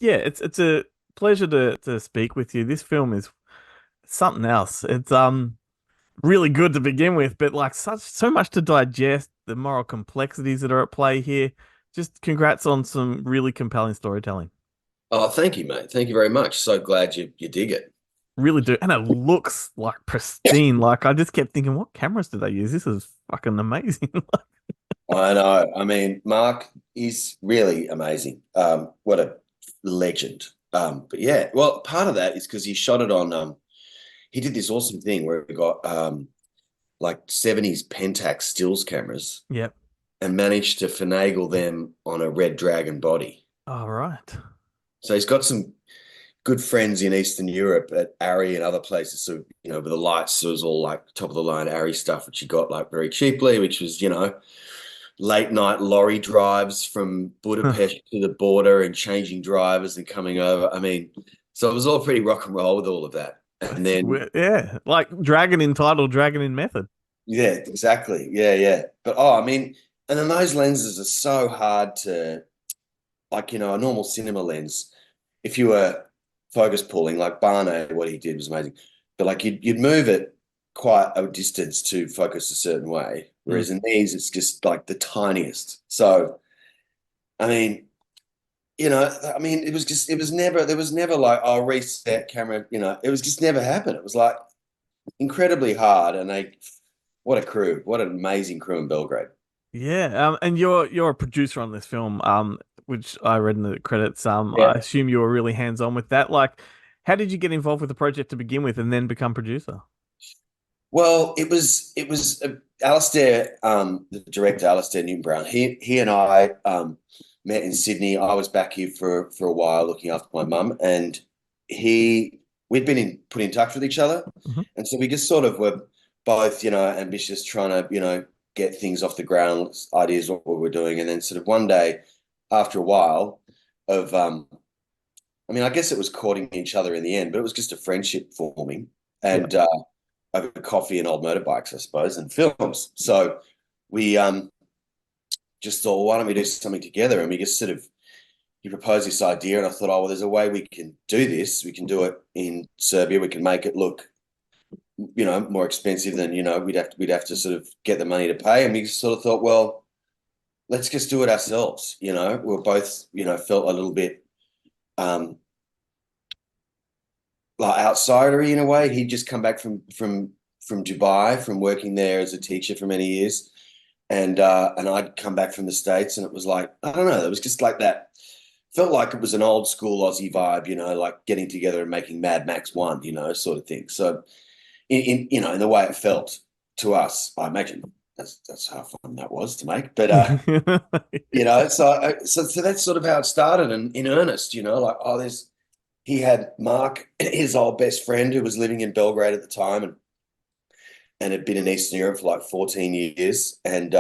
It's a pleasure to speak with you. This film is something else. It's really good to begin with, but like so much to digest, the moral complexities that are at play here. Just congrats on some really compelling storytelling. Oh, thank you, mate. Thank you very much. So glad you dig it. Really do. And it looks like pristine. Like I just kept thinking, what cameras do they use? This is fucking amazing. I know. I mean, Mark is really amazing. What a legend. But yeah, well, part of that is because he shot it on. He did this awesome thing where he got like 70s Pentax stills cameras Yep. and managed to finagle them on a Red Dragon body. All right. So he's got some good friends in Eastern Europe at Arri and other places. So, with the lights, so it was all like top of the line Arri stuff, which he got like very cheaply, which was, late night lorry drives from Budapest to the border and changing drivers and coming over. I mean, so it was all pretty rock and roll with all of that. And then, Yeah, like Dragon in title, Dragon in method. yeah, exactly. Yeah, yeah. But, oh, I mean, and then those lenses are so hard to, like, a normal cinema lens, if you were focus pulling, like Barney, what he did was amazing. But like you'd move it quite a distance to focus a certain way. Mm. Whereas in these, it's just like the tiniest. So, I mean, there was never like, oh, reset camera, it was just never happened. It was like incredibly hard. And what a crew, what an amazing crew in Belgrade. Yeah, and you're a producer on this film, which I read in the credits. I Yeah. assume you were really hands-on with that. Like, how did you get involved with the project to begin with, and then become producer? Well, it was Alistair, the director, Alistair Newton Brown. He and I met in Sydney. I was back here for a while looking after my mum, and he we'd been put in touch with each other, Mhm. and so we just sort of were both, ambitious, trying to, get things off the ground, ideas what we were doing, and then sort of one day, after a while of, I mean, I guess it was courting each other in the end, but it was just a friendship forming, Yeah. and over coffee and old motorbikes, I suppose, and films. So we just thought, well, why don't we do something together? And we just sort of he proposed this idea, and I thought, oh well, there's a way we can do this. We can do it in Serbia. We can make it look, more expensive than we'd have to sort of get the money to pay. And we sort of thought, well, let's just do it ourselves. We're both, felt a little bit like outsidery in a way. He'd just come back from Dubai, from working there as a teacher for many years, and I'd come back from the States, and it was like, I don't know, it was just like that. Felt like it was an old school Aussie vibe, like getting together and making Mad Max One, sort of thing. So in the way it felt to us, I imagine that's how fun that was to make. But so that's sort of how it started, and in earnest, like, oh, he had Mark, his old best friend, who was living in Belgrade at the time, and had been in Eastern Europe for like 14 years. And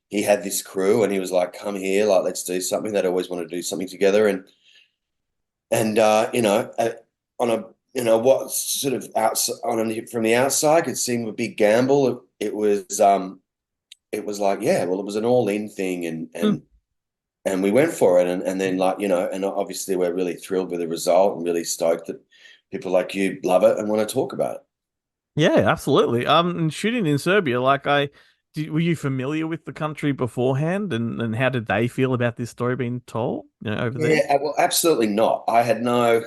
he had this crew, and he was like, come here, like, let's do something. They'd always want to do something together. And on a, what sort of outside, from the outside could seem a big gamble. It was like, yeah, well, it was an all in thing. And, Mm. and, and we went for it. And then, like, and obviously we're really thrilled with the result and really stoked that people like you love it and want to talk about it. Yeah, absolutely. And shooting in Serbia, were you familiar with the country beforehand, and how did they feel about this story being told, over there? Yeah, well, absolutely not. I had no,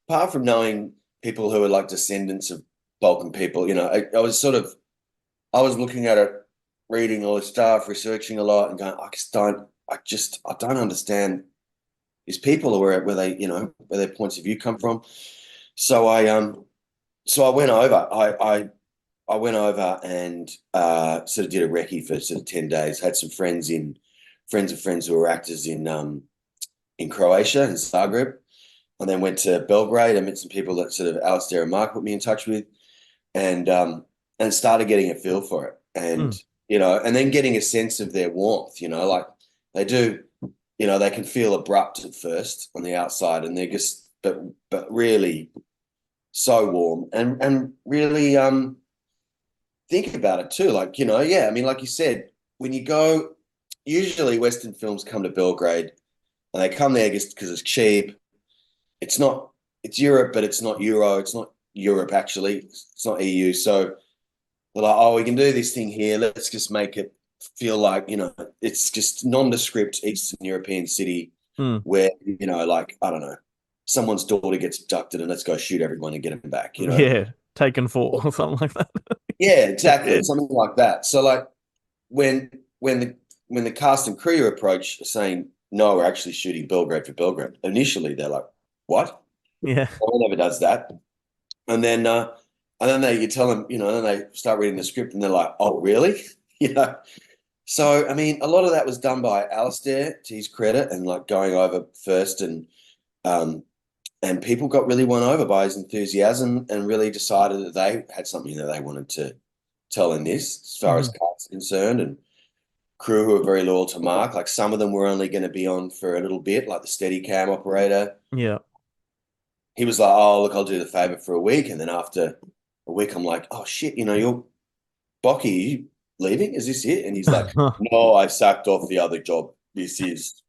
apart from knowing people who are like descendants of Balkan people, I was sort of, I was looking at it, reading all this stuff, researching a lot, and going, I don't understand these people, or where they, where their points of view come from. So I went over. I went over and sort of did a recce for sort of 10 days. Had some friends of friends who were actors in Croatia, in Zagreb, and then went to Belgrade and met some people that sort of Alistair and Mark put me in touch with, and started getting a feel for it, Mm. and then getting a sense of their warmth. Like they do, they can feel abrupt at first on the outside, and they're just, but really so warm, and really think about it too. Like, yeah, I mean, like you said, when you go, usually Western films come to Belgrade, and they come there just because it's cheap. It's not. It's Europe, but it's not Euro. It's not Europe actually. It's not EU. So they're like, oh, we can do this thing here. Let's just make it feel like, it's just nondescript Eastern European city Hmm. where, like, I don't know, someone's daughter gets abducted and let's go shoot everyone and get them back. Yeah, Taken 4 or something like that. Yeah, exactly. Yeah. Something like that. So like when when the when the cast and crew approach saying, no, we're actually shooting Belgrade for Belgrade, initially they're like, what? Yeah. No one ever does that. And then you tell them, then they start reading the script and they're like, oh, really? You know. So I mean, a lot of that was done by Alistair to his credit, and like going over first, um and people got really won over by his enthusiasm and really decided that they had something that they wanted to tell in this, as far as Mhm. cast concerned, and crew who were very loyal to Mark. Like some of them were only going to be on for a little bit, like the steady cam operator. Yeah. He was like, oh, look, I'll do the favor for a week. And then after a week, I'm like, oh, shit, you're Bocky, you leaving? Is this it? And he's like, no, I sacked off the other job. This is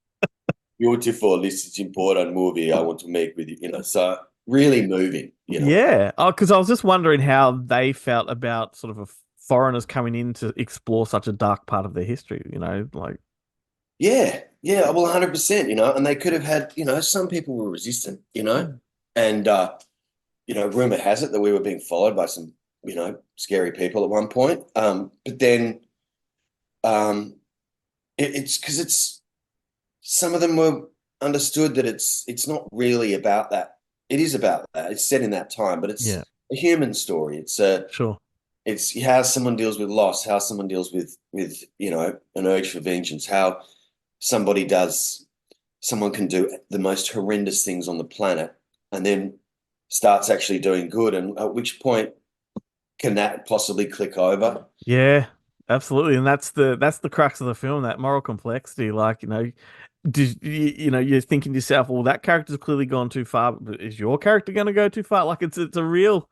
beautiful. This is important movie I want to make with you. So really moving. Yeah. Oh, because I was just wondering how they felt about sort of foreigners coming in to explore such a dark part of their history, like, Yeah, yeah, well, 100%, and they could have had, some people were resistant, and rumor has it that we were being followed by some, scary people at one point. But then um, it's because some of them were understood that it's not really about that. It is about that. It's set in that time, but yeah, it's a human story. sure. It's how someone deals with loss, how someone deals with an urge for vengeance, how someone can do the most horrendous things on the planet and then starts actually doing good, and at which point can that possibly click over? Yeah, absolutely. And that's the crux of the film, that moral complexity. Like, you're thinking to yourself, well, that character's clearly gone too far, but is your character going to go too far? Like, it's a real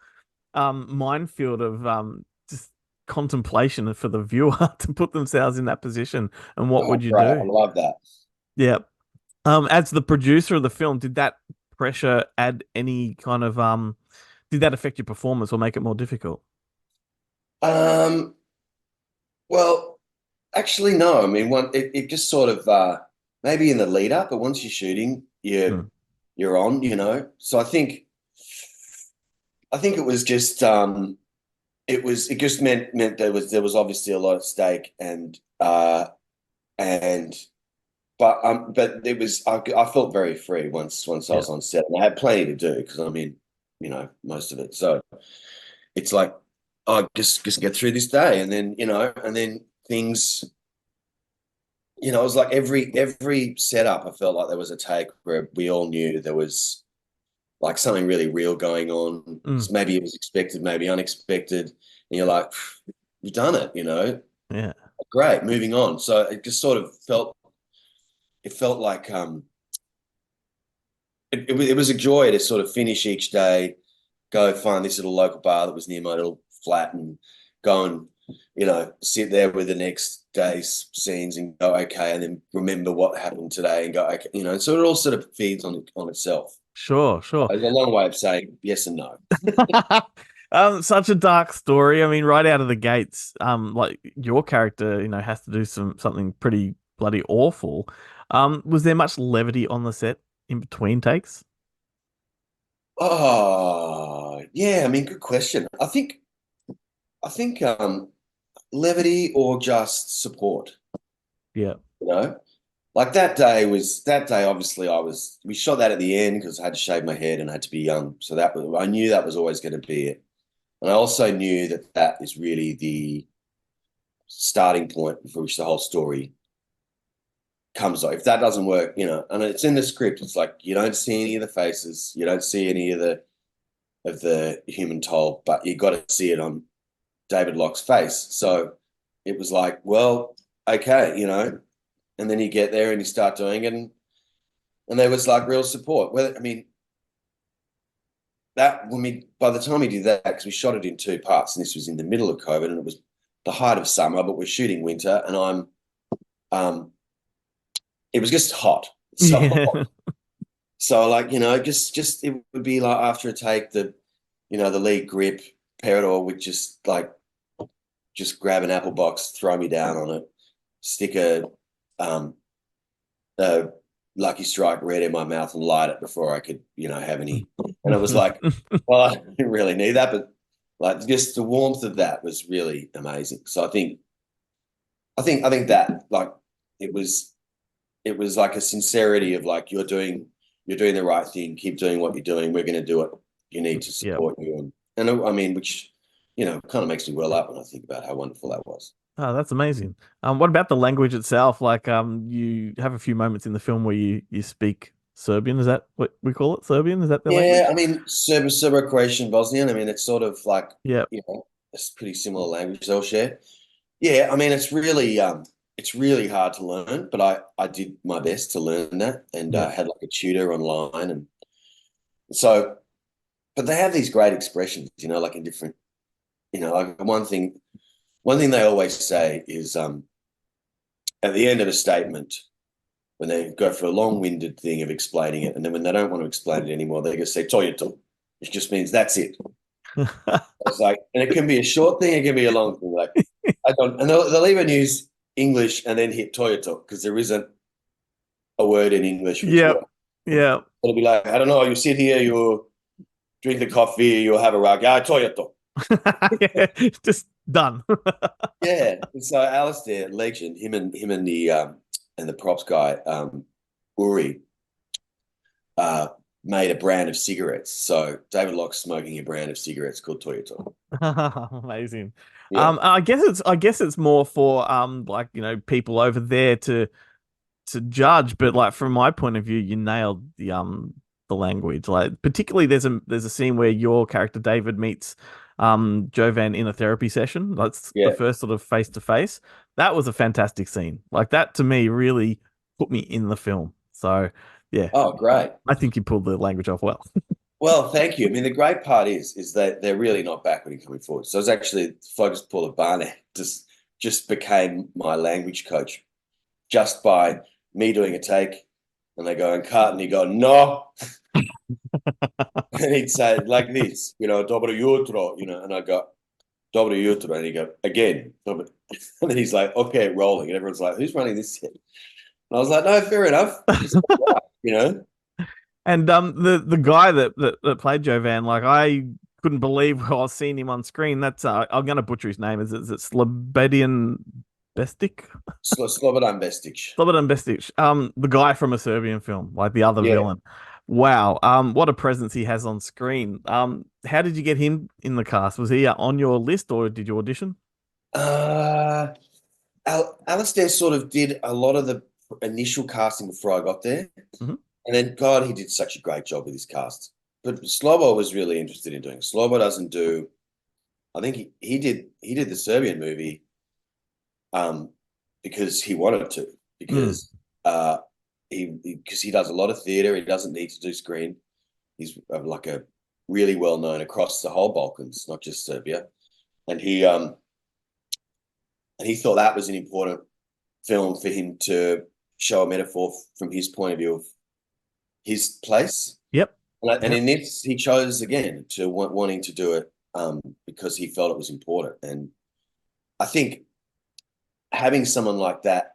minefield of just contemplation for the viewer to put themselves in that position, and what Oh, would you great. I do? love that. Yeah. As the producer of the film, did that pressure add any kind of did that affect your performance or make it more difficult? Um, well, actually, no. I mean, it just sort of maybe in the lead up, but once you're shooting, Hmm. you're on. So I think it was just it just meant there was obviously a lot at stake, and but it was I felt very free once I Yeah. was on set, and I had plenty to do because I'm in most of it. So it's like, oh, just get through this day, and then things. It was like every setup. I felt like there was a take where we all knew there was like something really real going on. Mm. Maybe it was expected, maybe unexpected, and you're like, you've done it. Yeah. Great, moving on. So it just sort of felt like it was a joy to sort of finish each day, go find this little local bar that was near my little flat, and go and sit there with the next day's scenes and go, okay, and then remember what happened today and go, okay, so it all sort of feeds on itself. Sure, sure. It's a long way of saying yes and no. Such a dark story. I mean, right out of the gates, like your character, has to do something pretty bloody awful. Was there much levity on the set in between takes? Oh, yeah. I mean, good question. I think levity or just support, Yeah. you know? Like that day, obviously we shot that at the end because I had to shave my head and I had to be young. So I knew that was always going to be it. And I also knew that is really the starting point for which the whole story comes off. If that doesn't work, and it's in the script, it's like you don't see any of the faces, you don't see any of the human toll, but you got to see it on David Locke's face. So it was like, well, okay. And then you get there and you start doing it, and there was like real support. Well, I mean, by the time we did that, because we shot it in two parts, and this was in the middle of COVID, and it was the height of summer, but we're shooting winter, and um, it was just hot. So, Yeah. so like, just it would be like after a take, the lead grip, pair it all with just grab an apple box, throw me down on it, stick um, a Lucky Strike red in my mouth and light it before I could, have any. And it was like, well, I didn't really need that, but like just the warmth of that was really amazing. So I think that like it was it was like a sincerity of like you're doing the right thing, keep doing what you're doing. We're going to do it. You need to Yeah. support you, and I mean, which kind of makes me well up when I think about how wonderful that was. Oh, that's amazing. What about the language itself? Like, you have a few moments in the film where you speak Serbian. Is that what we call it? Serbian? Is that the Yeah, language? I mean, Serbo-Croatian, Bosnian. I mean, it's sort of like Yeah. it's pretty similar language they'll share. Yeah, I mean, it's really hard to learn, but I did my best to learn that, and Yeah. had like a tutor online, and so. But they have these great expressions, like in different, like one thing they always say is at the end of a statement when they go for a long-winded thing of explaining it, and then when they don't want to explain it anymore, they just say "toyeto," which just means that's it. It's like, and it can be a short thing, it can be a long thing. Like I don't, and they'll even use English and then hit "toyeto" because there isn't a word in English which Yep. works. Yeah. It'll be like, I don't know, you sit here, you drink the coffee, you have a rag, yeah, "toyeto." Yeah. Just done. Yeah, and so Alistair, legend, him and the props guy, Uri, uh, made a brand of cigarettes. So David Locke's smoking a brand of cigarettes called Toyota. Amazing. Yeah. I guess it's more for like, people over there to judge, but like from my point of view, you nailed the language. Like particularly there's a scene where your character David meets Jovan in a therapy session. That's the Yeah. first sort of face to face. That was a fantastic scene. Like that to me really put me in the film. So yeah, Oh, great. I think you pulled the language off well. Well, thank you. I mean, the great part is that they're really not backward in coming forward. So it's actually Focus Paula Barnett just became my language coach just by me doing a take, and they go and cut, and he go no, and he'd say like this, dobro jutro, and I go dobro jutro, and he go again, and then he's like, okay, rolling, and everyone's like, who's running this shit? And I was like, no, fair enough. It's all right, And the guy that played Jovan, like I couldn't believe I was seeing him on screen. That's I'm gonna butcher his name. Is it Slobodian Bestic? Slobodan Vestic. Slobodan Bestic. The guy from a Serbian film, like the other Yeah. villain. Wow. What a presence he has on screen. How did you get him in the cast? Was he on your list or did you audition? Uh, Alistair sort of did a lot of the initial casting before I got there. Hmm. And then, God, he did such a great job with his cast. But Slobo was really interested in doing. Slobo doesn't do. I think he did the Serbian movie um, because he wanted to, Mm, because he does a lot of theater. He doesn't need to do screen. He's like a really well known across the whole Balkans, not just Serbia. And he thought that was an important film for him to show a metaphor from his point of view of his place. yep. And Yep. in this, he chose again to wanting to do it because he felt it was important. And I think having someone like that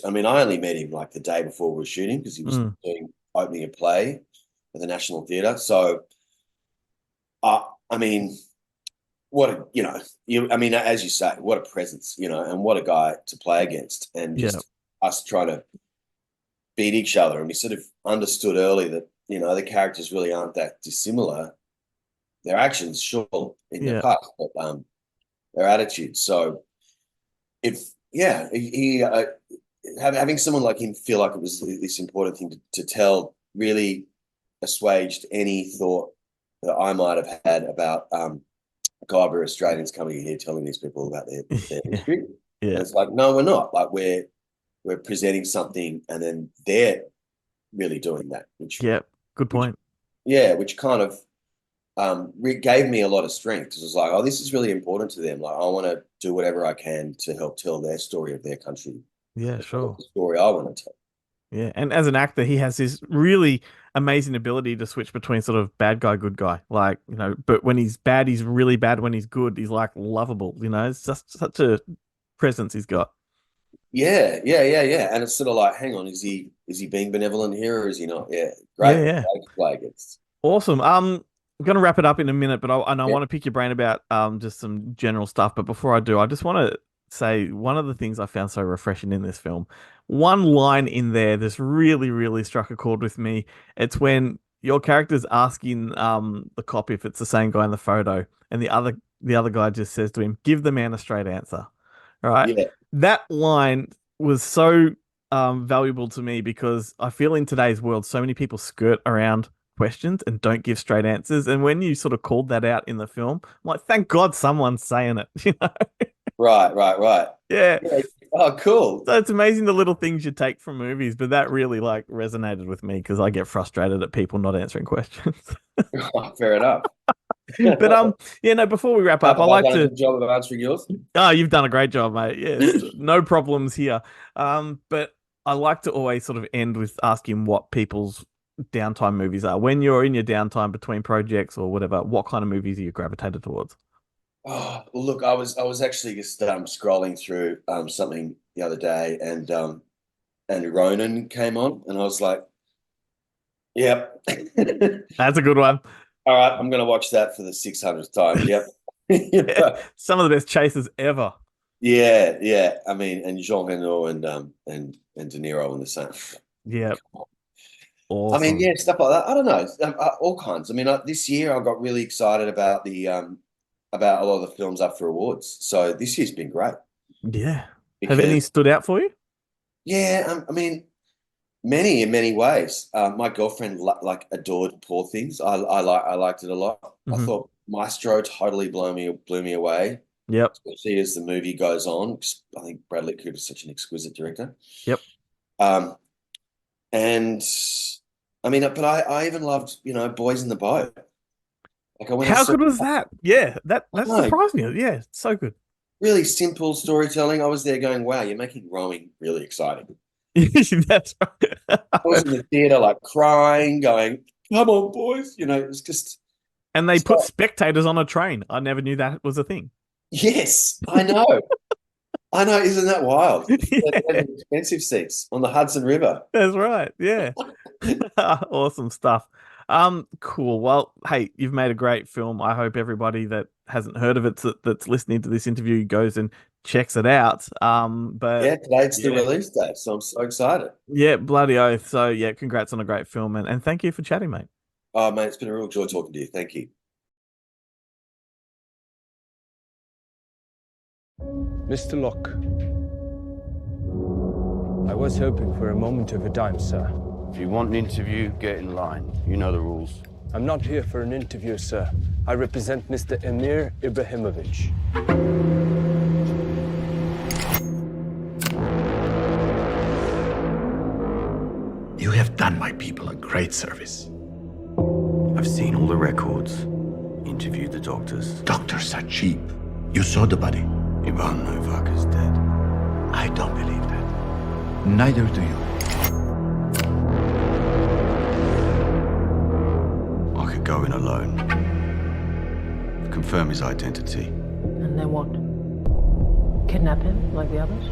I mean, I only met him like the day before we were shooting because he was Mm, opening a play at the National Theatre. So, I mean, I mean, as you say, what a presence, and what a guy to play against, and yeah. just us trying to beat each other. And we sort of understood early that, the characters really aren't that dissimilar. Their actions, sure, in their Yeah. past, but their attitudes. So if, yeah, having someone like him feel like it was this important thing to tell really assuaged any thought that I might have had about God, we're Australians coming in here telling these people about their Yeah. history. And Yeah. it's like, no, we're not. Like we're presenting something, and then they're really doing that, Yeah. Good which point. yeah, which kind of gave me a lot of strength because it was like, oh, this is really important to them. Like I want to do whatever I can to help tell their story of their country, Yeah, sure. the story I want to tell. Yeah, and as an actor, he has this really amazing ability to switch between sort of bad guy, good guy. Like, but when he's bad, he's really bad. When he's good, he's like lovable. It's just such a presence he's got. Yeah, yeah, yeah, yeah. And it's sort of like, hang on, is he being benevolent here or is he not? Yeah, Yeah, great. yeah. Like it's Awesome. I'm gonna wrap it up in a minute, but I yeah, want to pick your brain about just some general stuff. But before I do, I just want to say one of the things I found so refreshing in this film. One line in there that's really, really struck a chord with me. It's when your character's asking the cop if it's the same guy in the photo, and the other guy just says to him, "Give the man a straight answer." All right. yeah, That line was so valuable to me because I feel in today's world, so many people skirt around questions and don't give straight answers. And when you sort of called that out in the film, I'm like, thank God someone's saying it. right, right, right. Yeah. Yeah. Oh, cool. So it's amazing the little things you take from movies, but that really like resonated with me because I get frustrated at people not answering questions. Fair enough. But yeah, no, before we wrap up, Have I I like done a to good job of answering yours? Oh, you've done a great job, mate. Yes, no problems here. But I like to always sort of end with asking what people's downtime movies are. When you're in your downtime between projects or whatever, what kind of movies are you gravitated towards? Oh, well, look, I was actually just scrolling through something the other day, and Ronan came on, and I was like, "Yep, That's a good one. all right, I'm gonna watch that for the 600th time." Yep, Yeah, some of the best chases ever. yeah, yeah. I mean, and Jean Reno and De Niro in the same. Yeah, I mean, awesome. yeah, stuff like that. I don't know, all kinds. I mean, this year I got really excited about the about a lot of the films up for awards. So this year's been great Yeah. Have any because stood out for you? yeah, I mean, many in many ways. My girlfriend like adored Poor Things. I liked it a lot. I Hmm. thought Maestro totally blew me away, Yep. especially as the movie goes on. 'Cause I think Bradley Cooper's such an exquisite director. Yep. Um, and I mean, but I even loved Boys in the Boat. Like I went and How saw. good was that? Yeah, I that don't know, surprised me. Yeah, so good. really simple storytelling. I was there going, wow, you're making rowing really exciting. That's I was right. in the theater like crying, going, come on, boys. It was just And they put so, spectators on a train. I never knew that was a thing. yes, I know. I know, isn't that wild? Yeah, They're expensive seats on the Hudson River. that's right. Yeah. Awesome stuff. Cool. Well, hey, you've made a great film. I hope everybody that hasn't heard of it that's listening to this interview goes and checks it out. But Yeah, today's the yeah, release date, so I'm so excited. yeah, bloody oath. So yeah, congrats on a great film and thank you for chatting, mate. Oh, mate, it's been a real joy talking to you. Thank you. Mr. Locke, I was hoping for a moment of your time, sir. If you want an interview, get in line. You know the rules. I'm not here for an interview, sir. I represent Mr. Emir Ibrahimovic. You have done my people a great service. I've seen all the records, interviewed the doctors. Doctors are cheap. You saw the body. Ivan Novak is dead. I don't believe that. Neither do you. I could go in alone. Confirm his identity. And then what? Kidnap him, like the others?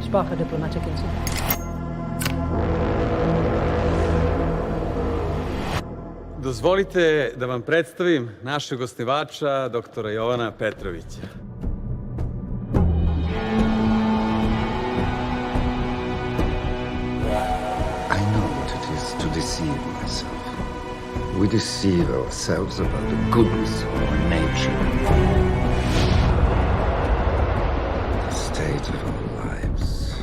Spark a diplomatic incident? Dozvolite da vam predstavim našeg osnivača, doktora Jovana Petrovića. I know what it is to deceive myself. We deceive ourselves about the goodness of our nature. The state of our lives.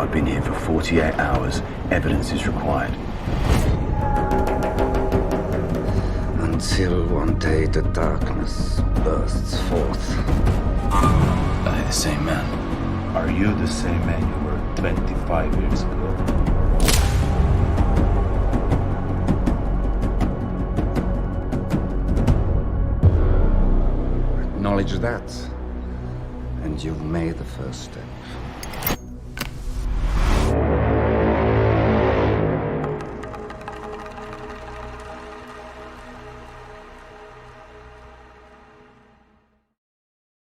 I've been here for 48 hours. Evidence is required. Until one day the darkness bursts forth. Are they the same man? Are you the same man you were 25 years ago? Acknowledge that, and you've made the first step.